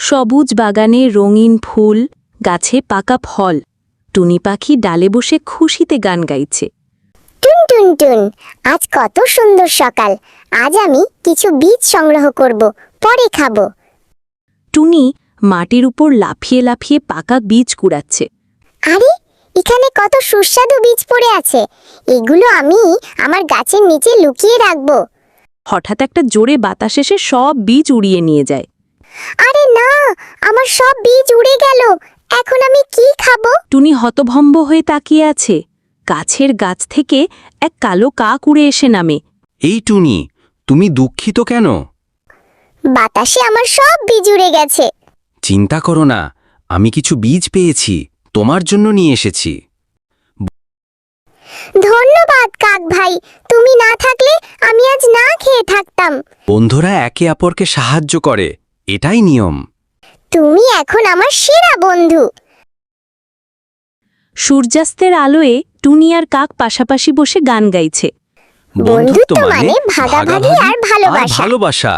সবুজ বাগানে রঙিন ফুল, গাছে পাকা ফল। টুনি পাখি ডালে বসে খুশিতে গান গাইছে। টুন টুন টুন, আজ কত সুন্দর সকাল। আজ আমি কিছু বীজ সংগ্রহ করব, পরে খাবো। টুনি মাটির উপর লাফিয়ে লাফিয়ে পাকা বীজ কুড়াচ্ছে। আরে, এখানে কত সুস্বাদু বীজ পড়ে আছে। এগুলো আমি আমার গাছের নিচে লুকিয়ে রাখবো। হঠাৎ একটা জোরে বাতাস এসে সব বীজ উড়িয়ে নিয়ে যায়। আরে না, আমার সব বীজ উড়ে গেল। এখন আমি কি খাবো? টুনি হতভম্ব হয়ে তাকিয়ে আছে। গাছের গাছ থেকে এক কালো কাক উড়ে এসে নামে। এই টুনি, তুমি দুঃখিত কেন? বাতাসে আমার সব বীজ উড়ে গেছে। চিন্তা করো না, আমি কিছু বীজ পেয়েছি, তোমার জন্য নিয়ে এসেছি। ধন্যবাদ কাক ভাই, তুমি না থাকলে আমি আজ না খেয়ে থাকতাম। বন্ধুরা একে অপরকে সাহায্য করে, এটাই নিয়ম। তুমি এখন আমার সেরা বন্ধু। সূর্যাস্তের আলোয় টুনি আর কাক পাশাপাশি বসে গান গাইছে। বন্ধুত্ব মানে ভাগাভাগি আর ভালোবাসা। ভালোবাসা।